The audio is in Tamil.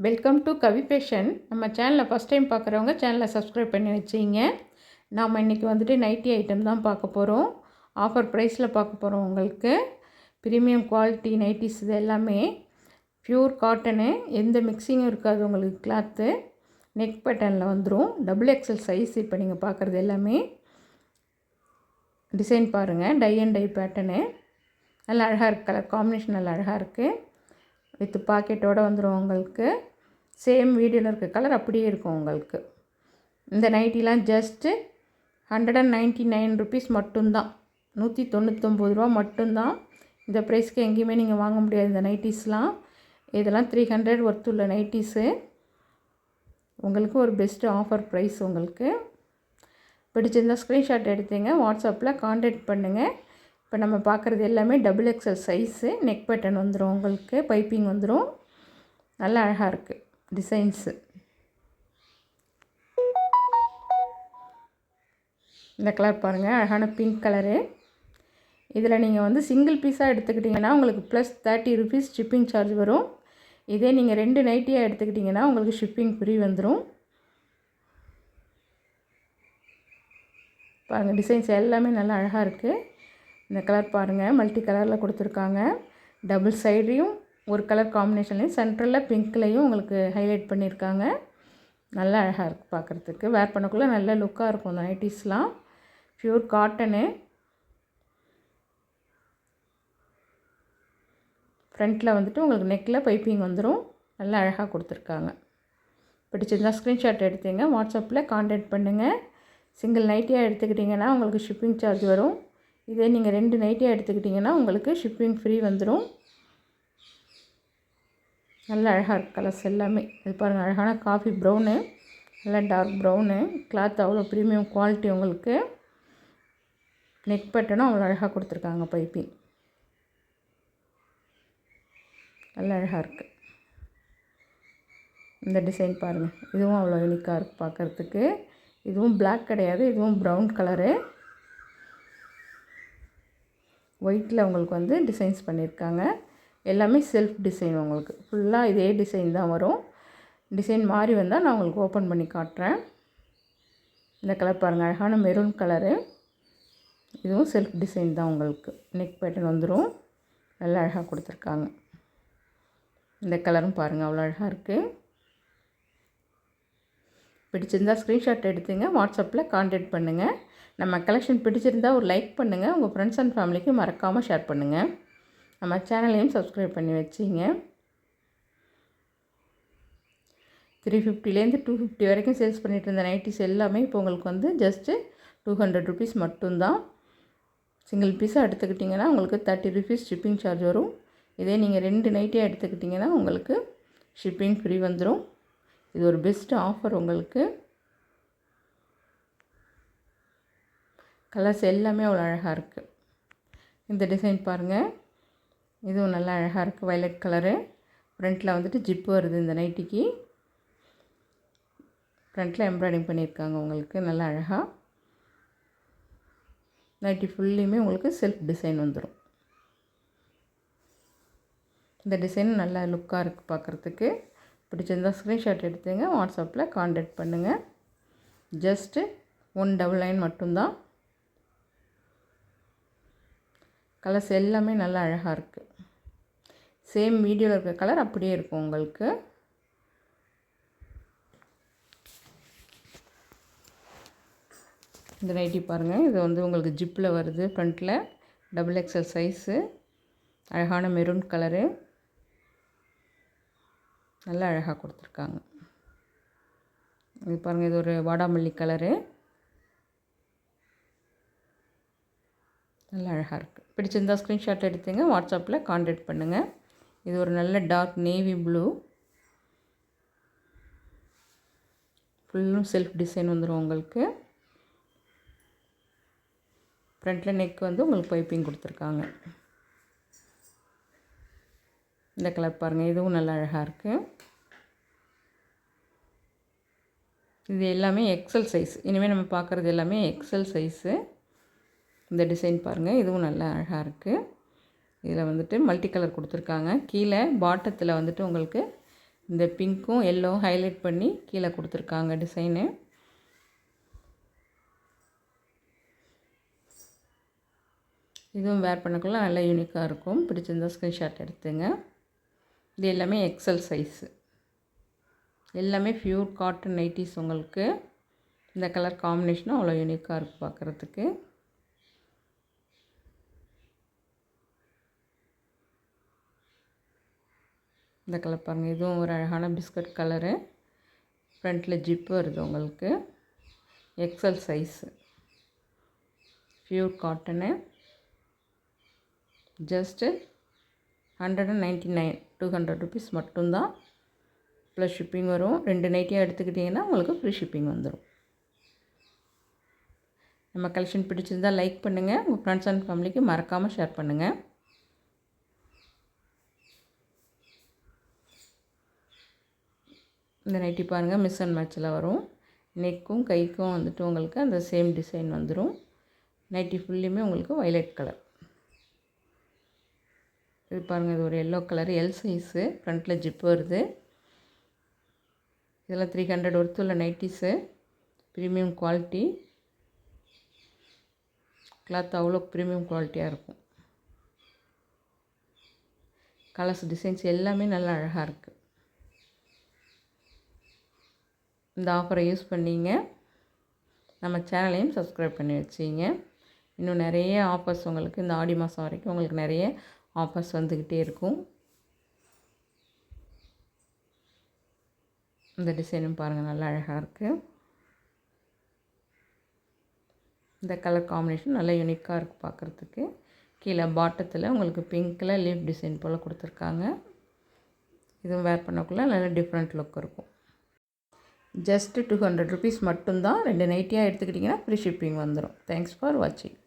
Welcome to Kavi fashion. நம்ம சேனலில் ஃபஸ்ட் டைம் பார்க்குறவங்க சேனலை சப்ஸ்கிரைப் பண்ணி வச்சிங்க. நாம் இன்றைக்கி வந்துட்டு நைட்டி ஐட்டம் தான் பார்க்க போகிறோம். ஆஃபர் ப்ரைஸில் பார்க்க போகிறோம். உங்களுக்கு ப்ரீமியம் குவாலிட்டி நைட்டிஸ் இது எல்லாமே ப்யூர் காட்டனு, எந்த மிக்சிங்கும் இருக்காது. உங்களுக்கு கிளாத்து நெக் பேட்டர்னில் வந்துடும். XXL size. இப்போ நீங்கள் பார்க்குறது எல்லாமே டிசைன் பாருங்கள். டை அண்ட் டை பேட்டர்னு நல்லா அழகாக இருக்குது. கலர் காம்பினேஷன் நல்லா அழகாக இருக்குது. வித் பாக்கெட்டோடு வந்துடும். உங்களுக்கு சேம் வீடியோவில் இருக்க கலர் அப்படியே இருக்கும். உங்களுக்கு இந்த நைட்டிலாம் ஜஸ்ட்டு 199 ருபீஸ் மட்டும்தான். 199 ரூபா மட்டும்தான். இந்த ப்ரைஸ்க்கு எங்கேயுமே நீங்கள் வாங்க முடியாது இந்த நைட்டிஸ்லாம். இதெல்லாம் 300 ஒர்த்துள்ள நைட்டிஸு. உங்களுக்கு ஒரு பெஸ்ட்டு ஆஃபர் ப்ரைஸ். உங்களுக்கு பிடிச்சிருந்தால் ஸ்க்ரீன்ஷாட் எடுத்துங்க, வாட்ஸ்அப்பில் கான்டாக்ட் பண்ணுங்கள். இப்போ நம்ம பார்க்குறது எல்லாமே XXL சைஸு. நெக் பேட்டர்ன் வந்துடும். உங்களுக்கு பைப்பிங் வந்துடும். நல்லா அழகாக இருக்குது டிசைன்ஸு. இந்த கலர் பாருங்கள், அழகான பிங்க் கலரு. இதில் நீங்கள் வந்து சிங்கிள் பீஸாக எடுத்துக்கிட்டிங்கன்னா உங்களுக்கு ப்ளஸ் 30 ருபீஸ் ஷிப்பிங் சார்ஜ் வரும். இதே நீங்கள் 2 நைட்டியாக எடுத்துக்கிட்டிங்கன்னா உங்களுக்கு ஷிப்பிங் ஃப்ரீ வந்துடும். பாருங்கள், டிசைன்ஸ் எல்லாமே நல்லா அழகாக இருக்குது. இந்த கலர் பாருங்கள், மல்டி கலரில் கொடுத்துருக்காங்க. டபுள் சைடையும் ஒரு கலர் காம்பினேஷன்லையும் சென்ட்ரலில் பிங்க்லேயும் உங்களுக்கு ஹைலைட் பண்ணியிருக்காங்க. நல்லா அழகாக இருக்குது பார்க்குறதுக்கு. வேர் பண்ணக்குள்ளே நல்ல லுக்காக இருக்கும் இந்த நைட்டிஸ்லாம். Pure cotton. ஃப்ரண்ட்டில் வந்துட்டு உங்களுக்கு நெக்கில் பைப்பிங் வந்துடும். நல்லா அழகாக கொடுத்துருக்காங்க. பிடிச்சிருந்தால் ஸ்க்ரீன்ஷாட் எடுத்துங்க, வாட்ஸ்அப்பில் கான்டாக்ட் பண்ணுங்கள். சிங்கிள் நைட்டியாக எடுத்துக்கிட்டிங்கன்னா உங்களுக்கு ஷிப்பிங் சார்ஜ் வரும். இதே நீங்கள் 2 நைட்டியாக எடுத்துக்கிட்டிங்கன்னா உங்களுக்கு ஷிப்பிங் ஃப்ரீ வந்துடும். நல்லா அழகாக இருக்குது கலர்ஸ் எல்லாமே. இது பாருங்கள், அழகான காஃபி ப்ரௌனு, நல்லா டார்க் ப்ரௌனு. கிளாத் அவ்வளோ ப்ரீமியம் குவாலிட்டி. உங்களுக்கு நெக் பேட்டர்னும் அவ்வளோ அழகாக கொடுத்துருக்காங்க. பைப்பிங் நல்லா அழகாக இருக்குது. இந்த டிசைன் பாருங்கள், இதுவும் அவ்வளோ யூனிக்காக இருக்குது பார்க்குறதுக்கு. இதுவும் பிளாக் கிடையாது, இதுவும் ப்ரௌன் கலரு. ஒயிட்டில் உங்களுக்கு வந்து டிசைன்ஸ் பண்ணியிருக்காங்க. எல்லாமே செல்ஃப் டிசைன். உங்களுக்கு ஃபுல்லாக இதே டிசைன் தான் வரும். டிசைன் மாறி வந்தால் நான் உங்களுக்கு ஓப்பன் பண்ணி காட்டுறேன். இந்த கலர் பாருங்கள், அழகான மெரூன் கலரு. இதுவும் செல்ஃப் டிசைன் தான். உங்களுக்கு நெக் பேட்டர்ன் வந்துடும். நல்லா அழகாக கொடுத்துருக்காங்க. இந்த கலரும் பாருங்கள், அவ்வளோ அழகாக இருக்குது. பிடிச்சிருந்தால் ஸ்க்ரீன்ஷாட் எடுத்துங்க, வாட்ஸ்அப்பில் கான்டாக்ட் பண்ணுங்கள். நம்ம கலெக்ஷன் பிடிச்சிருந்தால் ஒரு லைக் பண்ணுங்கள். உங்கள் ஃப்ரெண்ட்ஸ் அண்ட் ஃபேமிலிக்கு மறக்காமல் ஷேர் பண்ணுங்கள். நம்ம சேனலையும் சப்ஸ்கிரைப் பண்ணி வச்சிங்க. 350லேருந்து 250 வரைக்கும் சேல்ஸ் பண்ணிகிட்டு இருந்த நைட்டிஸ் எல்லாமே இப்போ உங்களுக்கு வந்து ஜஸ்ட்டு 200 ருபீஸ் மட்டும்தான். சிங்கிள் பீஸாக எடுத்துக்கிட்டிங்கன்னா உங்களுக்கு 30 ருபீஸ் ஷிப்பிங் சார்ஜ் வரும். இதே நீங்கள் 2 நைட்டியாக எடுத்துக்கிட்டிங்கன்னா உங்களுக்கு ஷிப்பிங் ஃப்ரீ வந்துடும். இது ஒரு பெஸ்ட் ஆஃபர் உங்களுக்கு. கலர்ஸ் எல்லாமே அவ்வளோ அழகாக இருக்குது. இந்த டிசைன் பாருங்கள், இதுவும் நல்லா அழகாக இருக்குது. Violet colour. ஃப்ரண்ட்டில் வந்துட்டு ஜிப்பு வருது. இந்த நைட்டிக்கு ஃப்ரண்ட்டில் எம்ப்ராய்டிங் பண்ணியிருக்காங்க. உங்களுக்கு நல்லா அழகாக நைட்டி ஃபுல்லையுமே உங்களுக்கு செல்ஃப் டிசைன் வந்துடும். இந்த டிசைன் நல்லா லுக்காக இருக்குது பார்க்குறதுக்கு. பிடிச்சிருந்தால் ஸ்க்ரீன்ஷாட் எடுத்துங்க, வாட்ஸ்அப்பில் கான்டாக்ட் பண்ணுங்கள். ஜஸ்ட்டு 199 மட்டும்தான். கலர்ஸ் எல்லாமே நல்லா அழகாக இருக்குது. சேம் வீடியோவில் இருக்கிற கலர் அப்படியே இருக்கும். உங்களுக்கு இந்த நைட்டி பாருங்கள், இது வந்து உங்களுக்கு ஜிப்பில் வருது. ஃப்ரண்ட்டில் XXL சைஸு. அழகான மெரூன் கலரு. நல்லா அழகாக கொடுத்துருக்காங்க. இது பாருங்கள், இது ஒரு வாடாமல்லி கலரு. நல்லா அழகாக இருக்குது. பிடிச்சிருந்தால் ஸ்க்ரீன்ஷாட் எடுத்துங்க, வாட்ஸ்அப்பில் கான்டாக்ட் பண்ணுங்கள். இது ஒரு நல்ல டார்க் நேவி ப்ளூ. ஃபுல்லும் செல்ஃப் டிசைன் வந்துடும். உங்களுக்கு ஃப்ரண்ட்டில் நெக் வந்து உங்களுக்கு பைப்பிங் கொடுத்துருக்காங்க. இந்த கலர் பாருங்கள், இதுவும் நல்லா அழகாக இருக்குது. இது எல்லாமே XL சைஸ். இனிமேல் நம்ம பார்க்குறது எல்லாமே XL சைஸு. இந்த டிசைன் பாருங்கள், இதுவும் நல்லா அழகாக இருக்குது. இதில் வந்துட்டு மல்டி கலர் கொடுத்துருக்காங்க. கீழே பாட்டத்தில் வந்துட்டு உங்களுக்கு இந்த பிங்க்கும் எல்லோ ஹைலைட் பண்ணி கீழே கொடுத்துருக்காங்க டிசைனு. இதுவும் வேர் பண்ணக்குள்ள நல்லா யூனிக்காக இருக்கும். பிடிச்சிருந்தால் ஸ்க்ரீன்ஷாட் எடுத்துங்க. இது எல்லாமே எக்ஸல் சைஸு. எல்லாமே ப்யூர் காட்டன் நைட்டிஸ். உங்களுக்கு இந்த கலர் காம்பினேஷனும் அவ்வளோ யூனிக்காக இருக்குது பார்க்குறதுக்கு. இந்த கலர் பாருங்கள், இதுவும் ஒரு அழகான பிஸ்கட் கலரு. ஃப்ரண்ட்டில் ஜிப்பு வருது உங்களுக்கு. XL size, pure cotton. Just 199, 200 rupees மட்டும்தான். ப்ளஸ் ஷிப்பிங் வரும். 2 நைட்டியாக எடுத்துக்கிட்டிங்கன்னா உங்களுக்கு ஃப்ரீ ஷிப்பிங் வந்துடும். நம்ம கலெக்ஷன் பிடிச்சிருந்தால் லைக் பண்ணுங்கள். உங்கள் ஃப்ரெண்ட்ஸ் அண்ட் ஃபேமிலிக்கு மறக்காமல் ஷேர் பண்ணுங்கள். இந்த நைட்டி பாருங்கள், மிஸ் அண்ட் மேட்சில் வரும். நெக்கும் கைக்கும் வந்துட்டு உங்களுக்கு அந்த சேம் டிசைன் வந்துடும். நைட்டி ஃபுல்லுமே உங்களுக்கு வைலட் கலர். இது பாருங்கள், இது ஒரு எல்லோ கலர், எல் சைஸு. ஃப்ரண்ட்டில் ஜிப் வருது. இதெல்லாம் 300 ஒர்த்து உள்ள நைட்டிஸு. Premium quality. கிளாத் அவ்வளோ ப்ரீமியம் குவாலிட்டியாக இருக்கும். கலர்ஸ் டிசைன்ஸ் எல்லாமே நல்லா அழகாக இருக்குது. இந்த ஆஃபரை யூஸ் பண்ணிங்க. நம்ம சேனலையும் சப்ஸ்கிரைப் பண்ணி வச்சிங்க. இன்னும் நிறைய ஆஃபர்ஸ் உங்களுக்கு இந்த ஆடி மாதம் வரைக்கும் உங்களுக்கு நிறைய ஆஃபர்ஸ் வந்துக்கிட்டே இருக்கும். இந்த டிசைனும் பாருங்கள், நல்லா அழகாக இருக்குது. இந்த கலர் காம்பினேஷன் நல்லா யூனிக்காக இருக்குது பார்க்குறதுக்கு. கீழே பாட்டத்தில் உங்களுக்கு பிங்க்கில் லீஃப் டிசைன் போல் கொடுத்துருக்காங்க. இதுவும் வேர் பண்ணக்குள்ளே நல்லா டிஃப்ரெண்ட் லுக் இருக்கும். ஜஸ்ட்டு 200 ருபீஸ் மட்டும்தான். 2 நைட்டியாக எடுத்துக்கிட்டிங்கன்னா ஃப்ரீ ஷிப்பிங் வந்துடும். தேங்க்ஸ் ஃபார் வாட்சிங்.